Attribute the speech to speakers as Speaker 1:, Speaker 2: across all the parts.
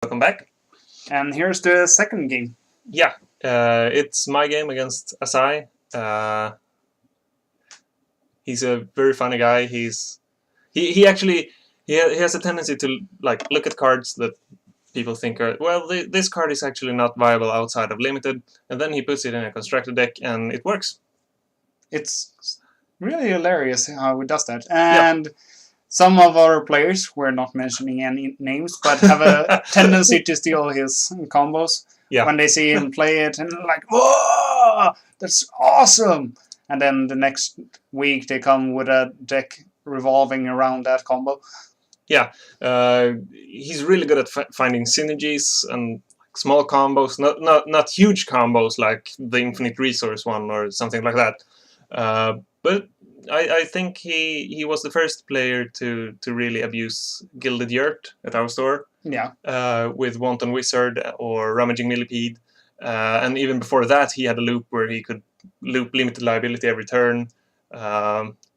Speaker 1: Welcome back.
Speaker 2: And here's the second game.
Speaker 1: Yeah, it's my game against Azai. He's a very funny guy. He actually he has a tendency to look at cards that people think are this card is actually not viable outside of limited, and then he puts it in a constructed deck and it works.
Speaker 2: It's really hilarious how he does that. And some of our players, we're not mentioning any names, but have a tendency to steal his combos when they see him play it and like, whoa, that's awesome! And then the next week they come with a deck revolving around that combo.
Speaker 1: Yeah, he's really good at finding synergies and small combos, not huge combos like the infinite resource one or something like that. But I think he was the first player to really abuse Gilded Yurt at our store.
Speaker 2: Yeah.
Speaker 1: With Wanton Wizard or Rummaging Millipede. And even before that, he had a loop where he could loop limited liability every turn,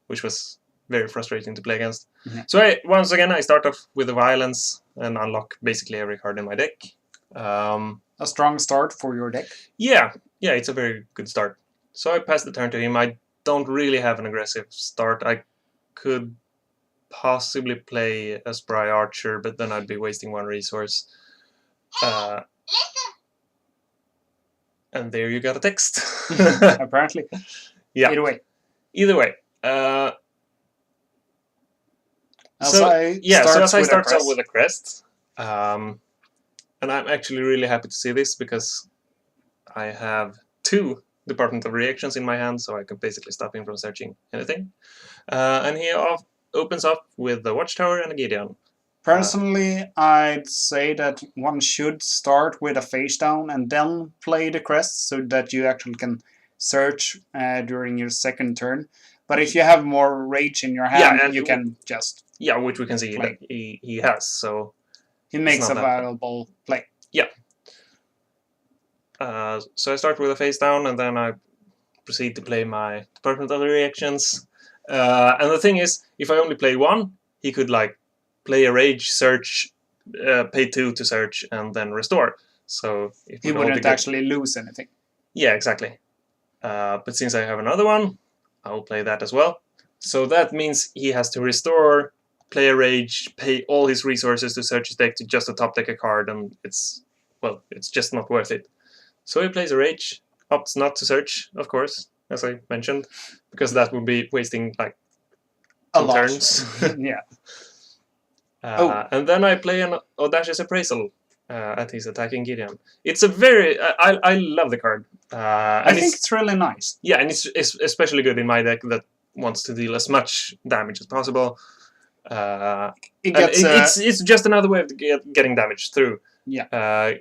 Speaker 1: which was very frustrating to play against.
Speaker 2: Mm-hmm.
Speaker 1: So once again, I start off with the Violence and unlock basically every card in my deck.
Speaker 2: A strong start for your deck?
Speaker 1: Yeah, it's a very good start. So I pass the turn to him. I don't really have an aggressive start. I could possibly play a Spry Archer, but then I'd be wasting one resource. And there you got a text.
Speaker 2: Apparently.
Speaker 1: Yeah. Either way. Azai starts out with a crest. And I'm actually really happy to see this because I have 2 Department of Reactions in my hand, so I can basically stop him from searching anything. And he opens up with the Watchtower and a Gideon.
Speaker 2: Personally, I'd say that one should start with a face down and then play the crest so that you actually can search during your second turn. But if you have more rage in your hand, you can just
Speaker 1: which we can see that he has. So
Speaker 2: he makes a valuable play.
Speaker 1: Yeah. So I start with a face down and then I proceed to play my Department of the Reactions. And the thing is, if I only play one, he could play a rage, search, pay 2 to search, and then restore. So
Speaker 2: he wouldn't actually lose anything.
Speaker 1: Yeah, exactly. But since I have another one, I'll play that as well. So that means he has to restore, play a rage, pay all his resources to search his deck to just to top deck a card, and it's just not worth it. So he plays a rage, opts not to search, of course, as I mentioned, because that would be wasting 2 turns.
Speaker 2: Yeah.
Speaker 1: And then I play an Audacious Appraisal at his attacking Gideon. It's a very... I love the card.
Speaker 2: I think it's really nice.
Speaker 1: Yeah, and it's especially good in my deck that wants to deal as much damage as possible. It's just another way of getting damage through.
Speaker 2: Yeah.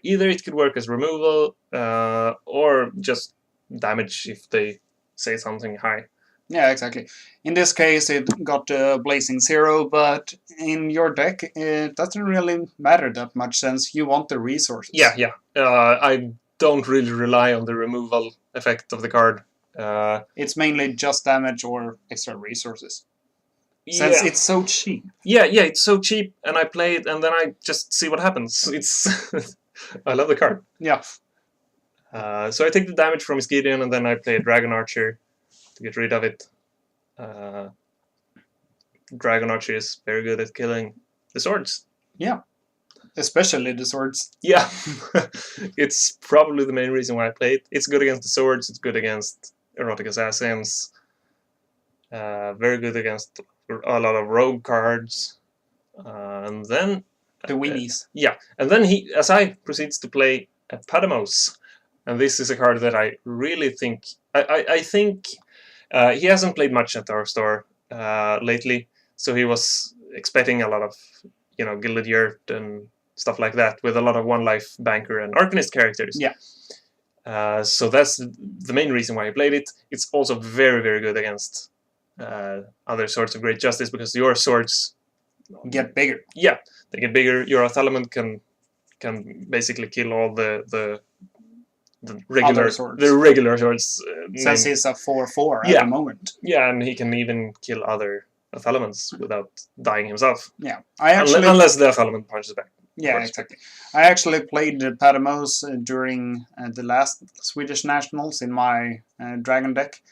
Speaker 1: Either it could work as removal or just damage if they say something high.
Speaker 2: Yeah, exactly. In this case, it got Blazing Zero, but in your deck, it doesn't really matter that much since you want the resources.
Speaker 1: Yeah. I don't really rely on the removal effect of the card.
Speaker 2: It's mainly just damage or extra resources. Since it's so cheap.
Speaker 1: Yeah, it's so cheap, and I play it, and then I just see what happens. It's I love the card.
Speaker 2: Yeah.
Speaker 1: So I take the damage from his Gideon, and then I play a Dragon Archer to get rid of it. Dragon Archer is very good at killing the swords.
Speaker 2: Yeah. Especially the swords.
Speaker 1: Yeah. It's probably the main reason why I play it. It's good against the swords, it's good against Erotic Assassins. Very good against a lot of rogue cards. And then...
Speaker 2: the weenies.
Speaker 1: Yeah. And then Azai proceeds to play a Padamos. And this is a card that I really think... I think he hasn't played much at our store lately, so he was expecting a lot of, Gilded Yurt and stuff like that, with a lot of one-life banker and Arcanist characters.
Speaker 2: Yeah.
Speaker 1: So that's the main reason why he played it. It's also very, very good against other Swords of Great Justice, because your swords
Speaker 2: get bigger.
Speaker 1: Yeah, they get bigger. Your Athalamant can basically kill all the regular swords.
Speaker 2: Since he's a 4/4 at the moment.
Speaker 1: Yeah, and he can even kill other Athalamants without dying himself.
Speaker 2: Yeah,
Speaker 1: unless the Athalamant punches back.
Speaker 2: Yeah,
Speaker 1: works.
Speaker 2: exactly. I actually played the Patamos during the last Swedish nationals in my dragon deck,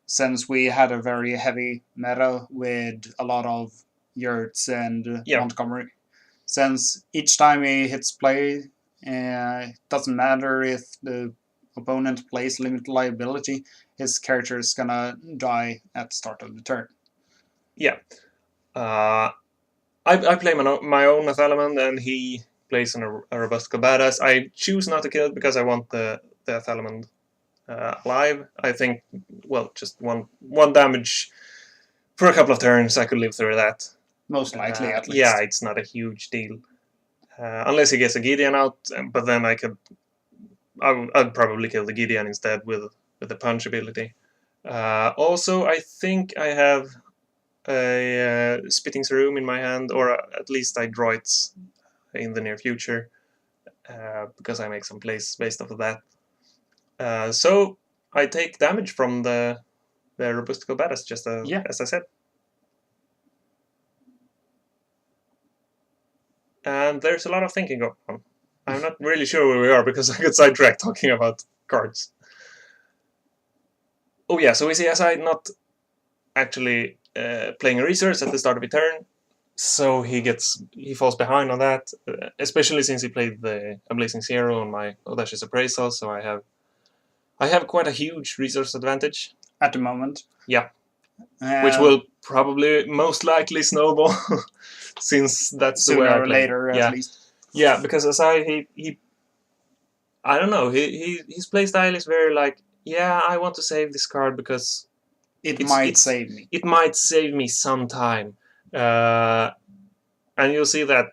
Speaker 2: since we had a very heavy meta with a lot of yurts and
Speaker 1: Yeah.
Speaker 2: Montgomery. Since each time he hits play, it doesn't matter if the opponent plays limited liability, his character is gonna die at the start of the turn.
Speaker 1: Yeah. I play my own Athalaman, and he plays a Robustical Badass. I choose not to kill it because I want the Athalaman alive. I think, well, just one damage for a couple of turns, I could live through that.
Speaker 2: Most likely, at least.
Speaker 1: Yeah, it's not a huge deal. Unless he gets a Gideon out, but then I'd probably kill the Gideon instead with the punch ability. Also, I think I have a Spitting Serum in my hand, or at least I draw it in the near future, because I make some plays based off of that. So I take damage from the Robustical Badass, just as I said. And there's a lot of thinking going on. I'm not really sure where we are because I got sidetracked talking about cards. Oh yeah, so we see Azai not actually playing a resource at the start of a turn, so he falls behind on that, especially since he played the Blazing Zero on my Audacious Appraisal, so I have quite a huge resource advantage.
Speaker 2: At the moment.
Speaker 1: Yeah. Which will probably most likely snowball, since that's the way I play.
Speaker 2: Sooner or later, at least.
Speaker 1: Yeah, because Azai, he I don't know, his playstyle is very like, yeah, I want to save this card because
Speaker 2: it might save me.
Speaker 1: It might save me sometime. And you'll see that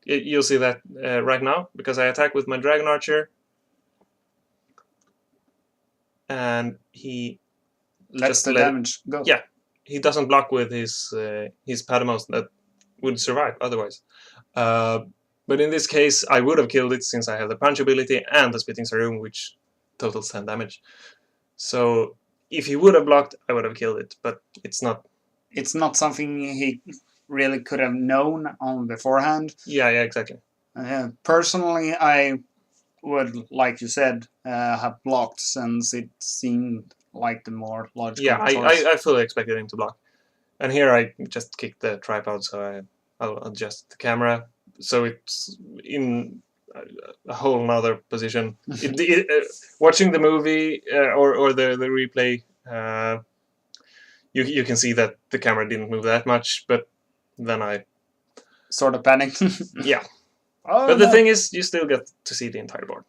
Speaker 1: right now, because I attack with my Dragon Archer, and he
Speaker 2: lets the damage go.
Speaker 1: Yeah, he doesn't block with his Patamos that would survive otherwise. But in this case, I would have killed it since I have the punch ability and the Spitting Serum, which totals 10 damage. So if he would have blocked, I would have killed it, but it's not.
Speaker 2: It's not something he really could have known on beforehand.
Speaker 1: Yeah, exactly.
Speaker 2: Personally, I would, like you said, have blocked, since it seemed like the more logical choice.
Speaker 1: I fully expected him to block. And here I just kicked the tripod, so I'll adjust the camera so it's in a whole nother position. Watching the movie or the replay, you can see that the camera didn't move that much, but then I
Speaker 2: sort of panicked.
Speaker 1: Yeah. But the thing is, you still get to see the entire board.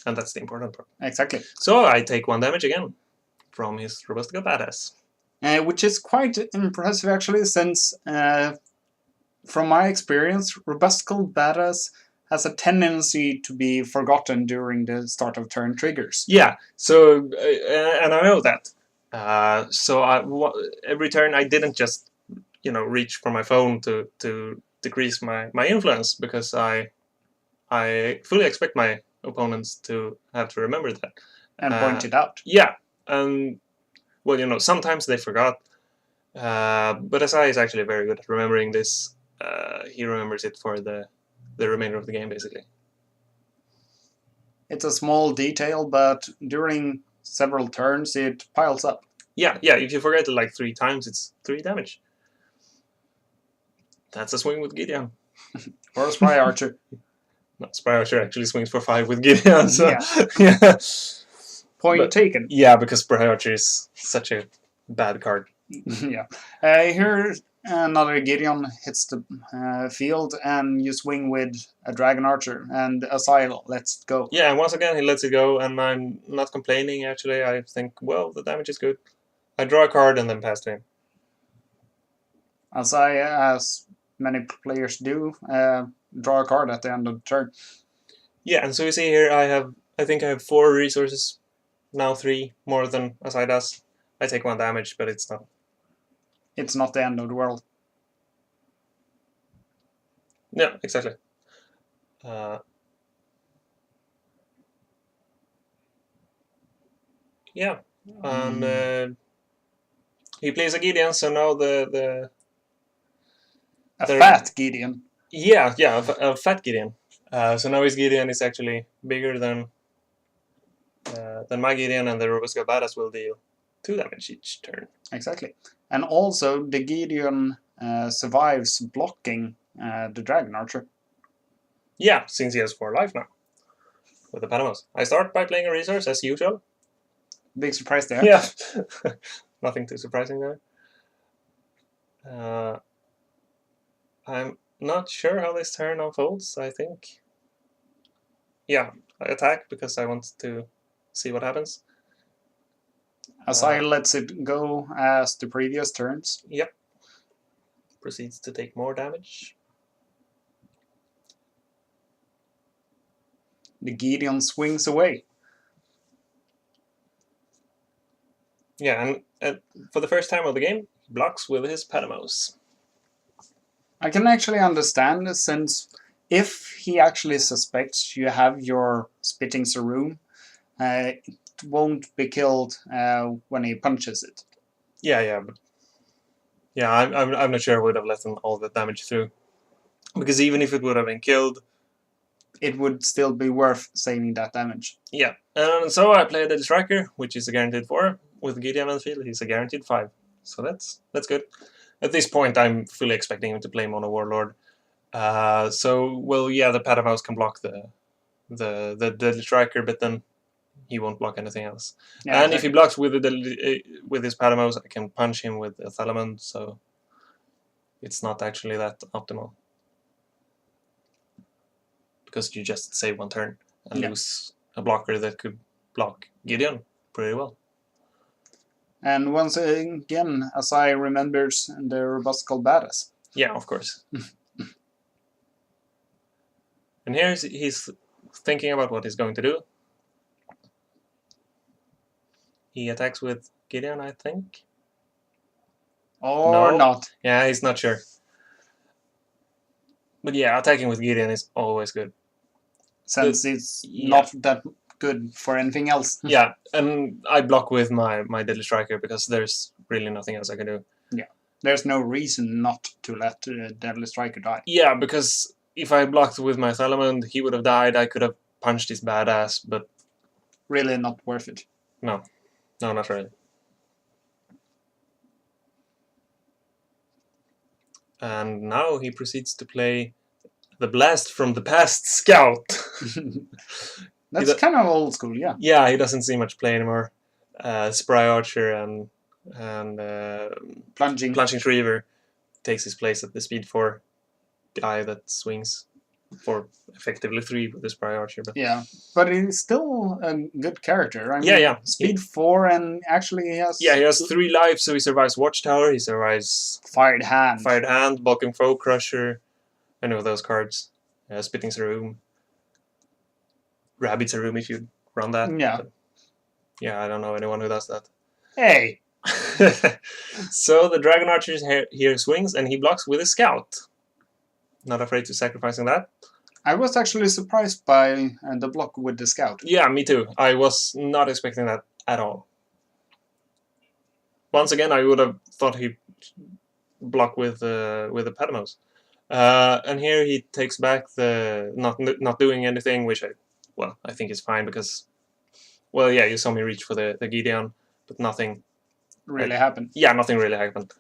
Speaker 1: And that's the important part.
Speaker 2: Exactly.
Speaker 1: So I take 1 damage again from his Robustical Badass.
Speaker 2: Which is quite impressive, actually, since from my experience, Robustical Badass has a tendency to be forgotten during the start of turn triggers.
Speaker 1: Yeah, so, and I know that. So every turn I didn't just, reach for my phone to decrease my influence, because I fully expect my opponents to have to remember that.
Speaker 2: And point it out.
Speaker 1: Yeah, and, well, sometimes they forgot. But Azai is actually very good at remembering this. He remembers it for the remainder of the game, basically.
Speaker 2: It's a small detail, but during several turns, it piles up.
Speaker 1: Yeah, if you forget it like 3 times, it's 3 damage. That's a swing with Gideon.
Speaker 2: Or a Spry Archer.
Speaker 1: No, Spry Archer actually swings for 5 with Gideon, so
Speaker 2: yeah. Point taken.
Speaker 1: Yeah, because Spry Archer is such a bad card.
Speaker 2: Yeah. Here, another Gideon hits the field, and you swing with a Dragon Archer, and Azai lets it go.
Speaker 1: Yeah, and once again he lets it go, and I'm not complaining, actually. I think, well, the damage is good. I draw a card and then pass to him.
Speaker 2: Azai, as many players do, draw a card at the end of the turn.
Speaker 1: Yeah, and so you see here I think I have 4 resources, now 3 more than Azai does. I take 1 damage, but it's not.
Speaker 2: It's not the end of the world.
Speaker 1: Yeah, exactly. Yeah, and he plays a Gideon, so now the
Speaker 2: A
Speaker 1: They're-
Speaker 2: fat Gideon.
Speaker 1: Yeah, a fat Gideon. So now his Gideon is actually bigger than my Gideon, and the Robust Badass will deal 2 damage each turn.
Speaker 2: Exactly. And also, the Gideon survives blocking the Dragon Archer.
Speaker 1: Yeah, since he has 4 life now. With the Panamos. I start by playing a resource as usual.
Speaker 2: Big surprise there.
Speaker 1: Yeah. Nothing too surprising there. I'm not sure how this turn unfolds, I think. Yeah, I attack because I want to see what happens.
Speaker 2: Azai lets it go as the previous turns.
Speaker 1: Yep. Proceeds to take more damage.
Speaker 2: The Gideon swings away.
Speaker 1: Yeah, and for the first time of the game, he blocks with his Panamos.
Speaker 2: I can actually understand, since if he actually suspects you have your Spitting Serum, it won't be killed when he punches it.
Speaker 1: Yeah, but I'm not sure I would have let all the damage through, because even if it would have been killed,
Speaker 2: it would still be worth saving that damage.
Speaker 1: Yeah, and so I played the Striker, which is a guaranteed 4. With Gideon on the field, he's a guaranteed 5. So that's good. At this point, I'm fully expecting him to play Mono Warlord. The Patamouse can block the Striker, but then he won't block anything else.
Speaker 2: Yeah,
Speaker 1: and if he blocks with his Patamouse, I can punch him with a Thalamon, so it's not actually that optimal. Because you just save 1 turn and lose a blocker that could block Gideon pretty well.
Speaker 2: And once again, Azai remembers the Robust Badass.
Speaker 1: Yeah, of course. And here he's thinking about what he's going to do. He attacks with Gideon, I think.
Speaker 2: Or not.
Speaker 1: Yeah, he's not sure. But yeah, attacking with Gideon is always good.
Speaker 2: Since it's not that good for anything else.
Speaker 1: Yeah, and I block with my Deadly Striker because there's really nothing else I can do.
Speaker 2: Yeah, there's no reason not to let Deadly Striker die.
Speaker 1: Yeah, because if I blocked with my Thalamond, he would have died. I could have punched his badass, but...
Speaker 2: Really not worth it.
Speaker 1: No, not really. And now he proceeds to play the Blast from the Past Scout.
Speaker 2: That's kind of old school, yeah.
Speaker 1: Yeah, he doesn't see much play anymore. Spry Archer and
Speaker 2: Plunging
Speaker 1: Retriever takes his place at the Speed 4 guy that swings for effectively 3 with the Spry Archer. But
Speaker 2: yeah, but he's still a good character. I mean,
Speaker 1: yeah.
Speaker 2: Speed 4, and actually he has...
Speaker 1: Yeah, he has 3 lives, so he survives Watchtower, he survives...
Speaker 2: Fired Hand,
Speaker 1: Bulking Foe Crusher, I know those cards. Spitting Serum. Rabbit Serum if you run that.
Speaker 2: Yeah.
Speaker 1: But, yeah, I don't know anyone who does that.
Speaker 2: Hey!
Speaker 1: So the Dragon Archer here swings, and he blocks with a Scout. Not afraid to sacrificing that.
Speaker 2: I was actually surprised by the block with the Scout.
Speaker 1: Yeah, me too. I was not expecting that at all. Once again, I would have thought he'd block with the Patamos. And here he takes back the not doing anything, which I think is fine because, well, yeah, you saw me reach for the Gideon, but nothing
Speaker 2: really happened.
Speaker 1: Yeah, nothing really happened.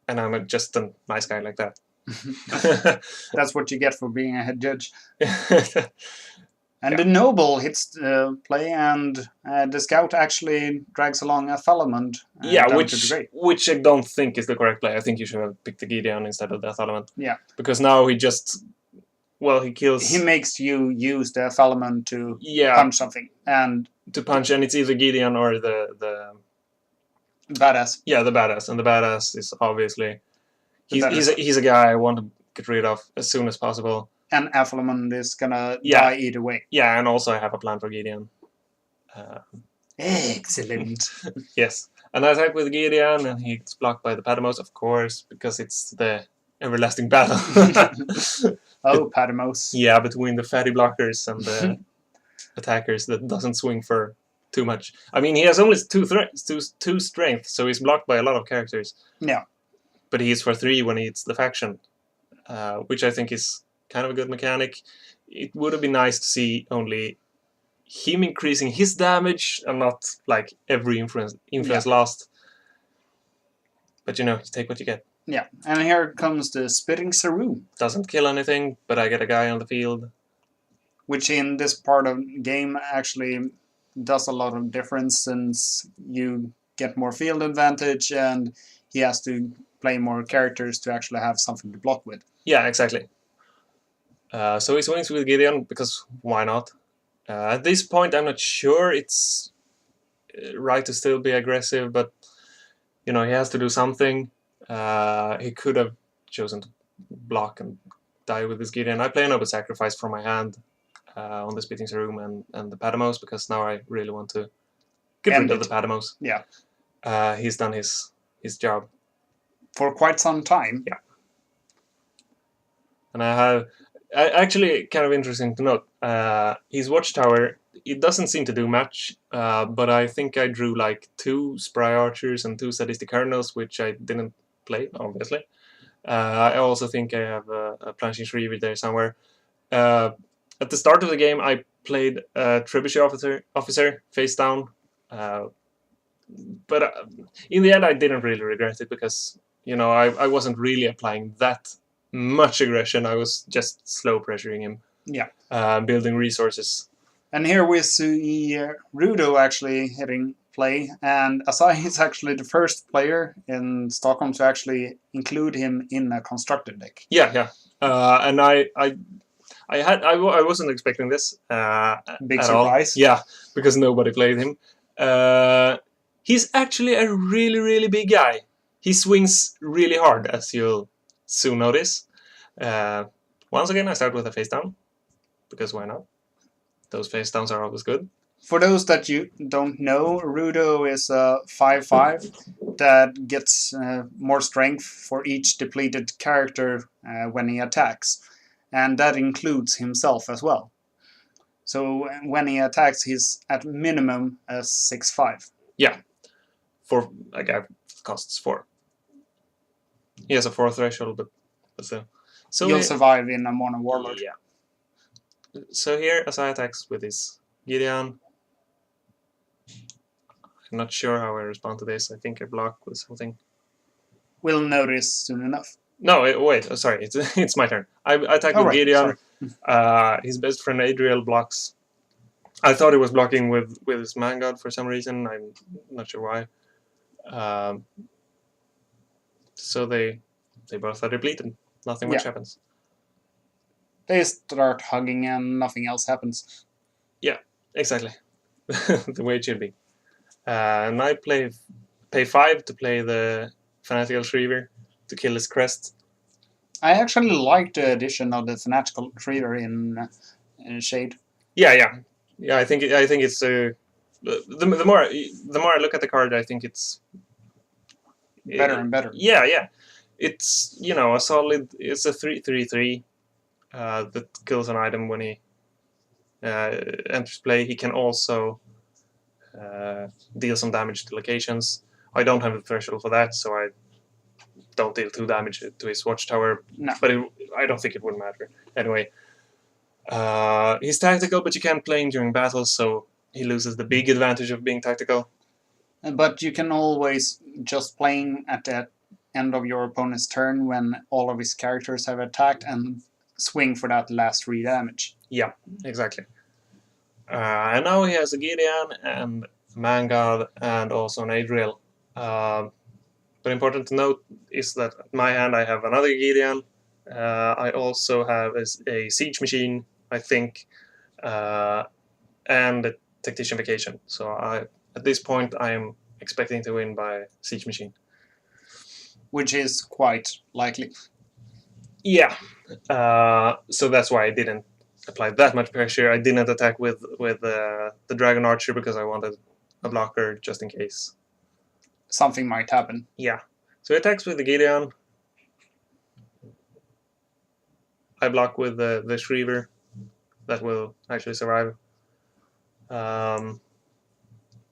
Speaker 1: And I'm just a nice guy like that.
Speaker 2: That's what you get for being a head judge. And the Noble hits the play, and the Scout actually drags along a Thalamond.
Speaker 1: Which I don't think is the correct play. I think you should have picked the Gideon instead of the Thalamond.
Speaker 2: Yeah.
Speaker 1: Because now he just... Well, he kills...
Speaker 2: He makes you use the Thalamond to punch something. And
Speaker 1: it's either Gideon or the
Speaker 2: Badass.
Speaker 1: Yeah, the Badass. And the Badass is obviously... He's a guy I want to get rid of as soon as possible.
Speaker 2: And Thalamond is gonna die either way.
Speaker 1: Yeah, and also I have a plan for Gideon.
Speaker 2: Excellent.
Speaker 1: Yes. And I attack with Gideon, and he's blocked by the Patamos, of course, because it's the everlasting battle.
Speaker 2: Patamos.
Speaker 1: Yeah, between the fatty blockers and the attackers that doesn't swing for too much. I mean, he has only two strength, so he's blocked by a lot of characters.
Speaker 2: Yeah.
Speaker 1: But he is for 3 when it's the faction, which I think is kind of a good mechanic. It would have been nice to see only him increasing his damage and not like every influence lost. But you take what you get.
Speaker 2: Yeah, and here comes the Spitting Saru.
Speaker 1: Doesn't kill anything, but I get a guy on the field.
Speaker 2: Which in this part of the game actually does a lot of difference, since you get more field advantage and he has to play more characters to actually have something to block with.
Speaker 1: Yeah, exactly. So he swings with Gideon because why not? At this point, I'm not sure it's right to still be aggressive, but he has to do something. He could have chosen to block and die with his Gideon. I play a noble sacrifice from my hand on the Spitting Room and the Patamos, because now I really want to get rid of the Patamos.
Speaker 2: Yeah.
Speaker 1: He's done his job.
Speaker 2: For quite some time.
Speaker 1: Yeah. And actually, kind of interesting to note, his Watchtower, it doesn't seem to do much, but I think I drew like 2 Spry Archers and 2 Sadistic Colonels, which I didn't play, obviously. I also think I have a Planching Shreever there somewhere. At the start of the game, I played a Trebuchet officer face down, but in the end, I didn't really regret it, because I wasn't really applying that much aggression. I was just slow pressuring him.
Speaker 2: Yeah.
Speaker 1: Building resources.
Speaker 2: And here we see Rudo actually hitting play, and Azai is actually the first player in Stockholm to actually include him in a constructed deck.
Speaker 1: Yeah. And I wasn't expecting this.
Speaker 2: Big surprise.
Speaker 1: All. Yeah, because nobody played him. He's actually a really, really big guy. He swings really hard, as you'll soon notice. Once again, I start with a face down, because why not? Those face downs are always good.
Speaker 2: For those that you don't know, Rudo is a 5/5 that gets more strength for each depleted character when he attacks. And that includes himself as well. So when he attacks, he's at minimum a 6/5.
Speaker 1: Yeah. For a guy costs 4. He has a 4 threshold, but still. So
Speaker 2: you'll survive in a Mono Warlord.
Speaker 1: Yeah. So here, Azai attacks with his Gideon. I'm not sure how I respond to this. I think I block with something.
Speaker 2: We'll notice soon enough.
Speaker 1: No, wait. Sorry, it's my turn. I attack with Gideon. His best friend Adriel blocks. I thought he was blocking with his Man God for some reason. I'm not sure why. So they both are depleted. Nothing much happens.
Speaker 2: They start hugging and nothing else happens.
Speaker 1: Yeah, exactly. The way it should be. And I pay 5 to play the Fanatical Shreever to kill his crest.
Speaker 2: I actually like the addition of the Fanatical Shreever in Shade.
Speaker 1: Yeah. I think it's the more I look at the card, I think it's
Speaker 2: better and better.
Speaker 1: Yeah. It's a solid. It's a 3/3/3 that kills an item when he enters play. He can also deal some damage to locations. I don't have the threshold for that, so I don't deal 2 damage to his Watchtower.
Speaker 2: No.
Speaker 1: But I don't think it would matter. Anyway, he's tactical, but you can't play him during battles, so he loses the big advantage of being tactical.
Speaker 2: But you can always just playing at the end of your opponent's turn when all of his characters have attacked and swing for that last 3 damage.
Speaker 1: Yeah, exactly. And now he has a Gideon and a Man God and also an Adriel. But important to note is that at my hand I have another Gideon. I also have a Siege Machine, I think, and a Tactician Vacation. So at this point I am expecting to win by Siege Machine.
Speaker 2: Which is quite likely.
Speaker 1: Yeah. So that's why I didn't apply that much pressure. I didn't attack with the Dragon Archer because I wanted a blocker just in case
Speaker 2: something might happen.
Speaker 1: Yeah. So he attacks with the Gideon. I block with the Shreever. That will actually survive.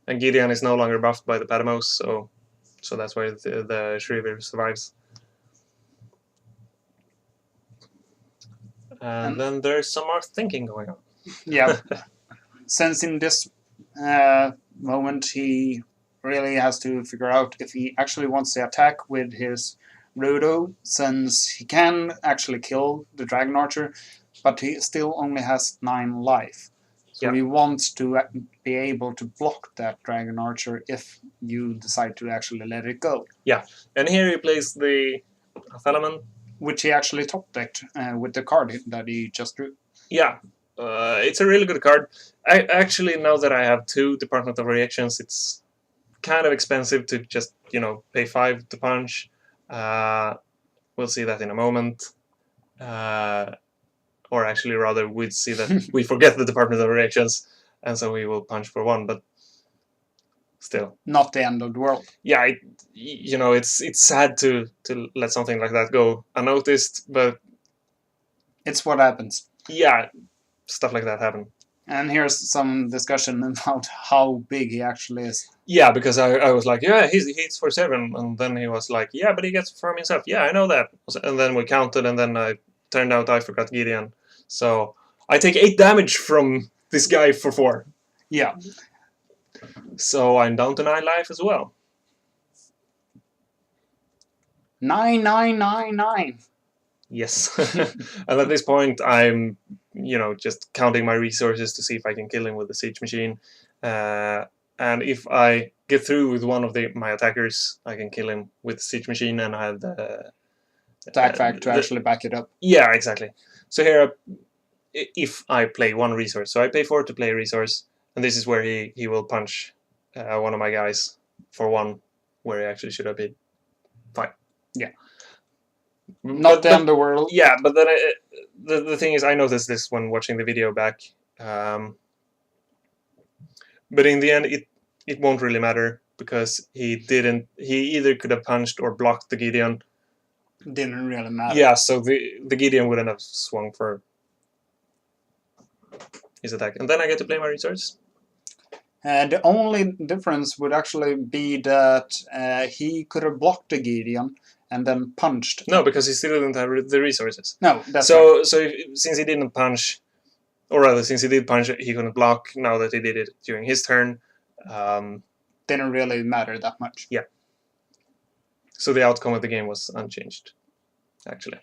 Speaker 1: And Gideon is no longer buffed by the Patamos, so that's why the Shriver survives. And then there's some more thinking going on.
Speaker 2: Yeah. Since in this moment he really has to figure out if he actually wants to attack with his Rudo, since he can actually kill the Dragon Archer, but he still only has 9 life. So
Speaker 1: Yeah.
Speaker 2: he wants to be able to block that Dragon Archer if you decide to actually let it go.
Speaker 1: And here he plays the Thalaman.
Speaker 2: Which he actually top decked with the card that he just drew.
Speaker 1: Yeah, it's a really good card. Actually, now that I have 2 Department of Reactions, it's kind of expensive to just, pay 5 to punch. We'll see that in a moment. Or actually, rather, we'd see that we forget the Department of Reactions, and so we will punch for 1, but still.
Speaker 2: Not the end of the world.
Speaker 1: Yeah, it's sad to let something like that go unnoticed, but
Speaker 2: it's what happens.
Speaker 1: Yeah, stuff like that happen.
Speaker 2: And here's some discussion about how big he actually is.
Speaker 1: Yeah, because I was like, yeah, he hits for 7, and then he was like, yeah, but he gets from himself. Yeah, I know that. And then we counted, and then turned out I forgot Gideon. So I take 8 damage from this guy for 4.
Speaker 2: Yeah.
Speaker 1: So I'm down to 9 life as well.
Speaker 2: 9999.
Speaker 1: Yes. And at this point, I'm, just counting my resources to see if I can kill him with the siege machine. And if I get through with one of my attackers, I can kill him with the siege machine, and I have the
Speaker 2: attack fact to actually back it up.
Speaker 1: Yeah, exactly. So here, if I play 1 resource, so I pay 4 to play a resource, and this is where he will punch one of my guys for 1, where he actually should have paid 5.
Speaker 2: Yeah. Not the underworld.
Speaker 1: Yeah, but then the thing is, I noticed this when watching the video back. But in the end, it won't really matter, because he either could have punched or blocked the Gideon.
Speaker 2: Didn't really matter.
Speaker 1: Yeah, so the Gideon wouldn't have swung for his attack. And then I get to play my resource.
Speaker 2: The only difference would actually be that he could have blocked the Gideon and then punched.
Speaker 1: No, because he still didn't have the resources.
Speaker 2: No, that's
Speaker 1: so.
Speaker 2: right.
Speaker 1: So since he didn't punch, or rather, since he did punch, he couldn't block. Now that he did it during his turn,
Speaker 2: didn't really matter that much.
Speaker 1: Yeah. So the outcome of the game was unchanged, actually.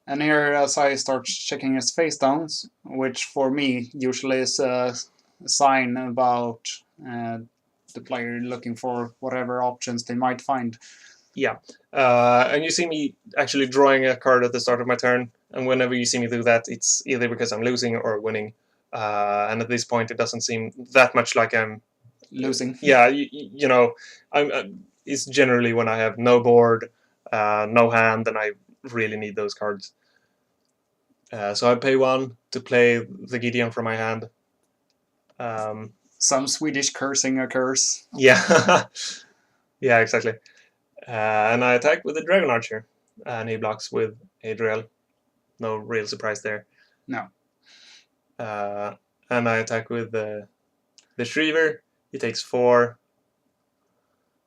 Speaker 2: And here Azai starts checking his face downs, which for me usually is a sign about the player looking for whatever options they might find.
Speaker 1: Yeah, and you see me actually drawing a card at the start of my turn, and whenever you see me do that, it's either because I'm losing or winning. And at this point, it doesn't seem that much like I'm
Speaker 2: losing.
Speaker 1: Yeah, it's generally when I have no board, no hand, and I really need those cards. So I pay 1 to play the Gideon from my hand.
Speaker 2: Some Swedish cursing occurs.
Speaker 1: Yeah, yeah, exactly. And I attack with the Dragon Archer, and he blocks with Adriel. No real surprise there.
Speaker 2: No.
Speaker 1: And I attack with the Shriver. He takes 4.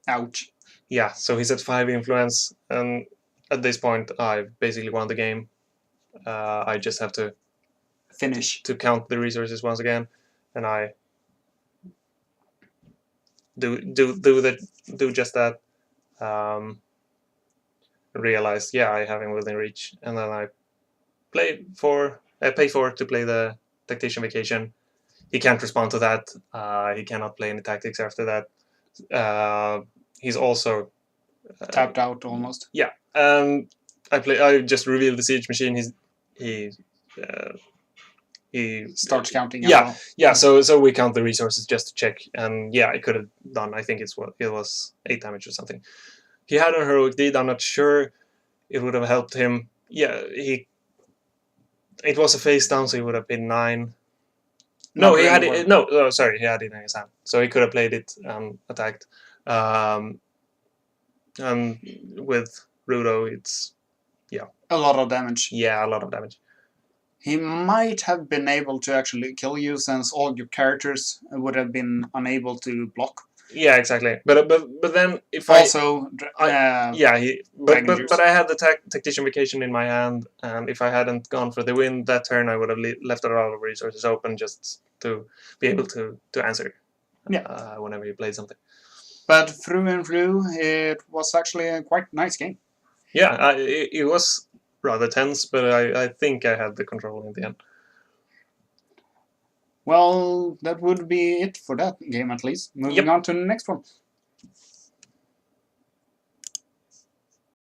Speaker 2: Ouch.
Speaker 1: Yeah, so he's at 5 influence, and at this point, I've basically won the game. I just have to
Speaker 2: finish
Speaker 1: to count the resources once again, and I do just that. Realize, yeah, I have him within reach, and then I pay 4 to play the Tactician Vacation. He can't respond to that. He cannot play any tactics after that. He's also
Speaker 2: tapped out almost.
Speaker 1: Yeah. I just revealed the siege machine. He
Speaker 2: starts counting.
Speaker 1: Yeah, yeah. So we count the resources just to check, and yeah, I could have done. I think it was 8 damage or something. He had a heroic deed. I'm not sure it would have helped him. Yeah, it was a face down, so he would have paid 9. No, he had it. No, sorry, he had it in his hand, so he could have played it attacked. And with Rudo, it's
Speaker 2: a lot of damage.
Speaker 1: Yeah, a lot of damage.
Speaker 2: he might have been able to actually kill you since all your characters would have been unable to block.
Speaker 1: Yeah, exactly. But then if
Speaker 2: Also,
Speaker 1: yeah,
Speaker 2: Dragon Juice.
Speaker 1: but I had the tactician vacation in my hand, and if I hadn't gone for the win that turn, I would have left a lot of resources open just to be able to answer.
Speaker 2: Yeah.
Speaker 1: Whenever you played something.
Speaker 2: But through and through, it was actually a quite nice game.
Speaker 1: Yeah, it was rather tense, but I think I had the control in the end.
Speaker 2: Well, that would be it for that game at least. Moving on to the next one.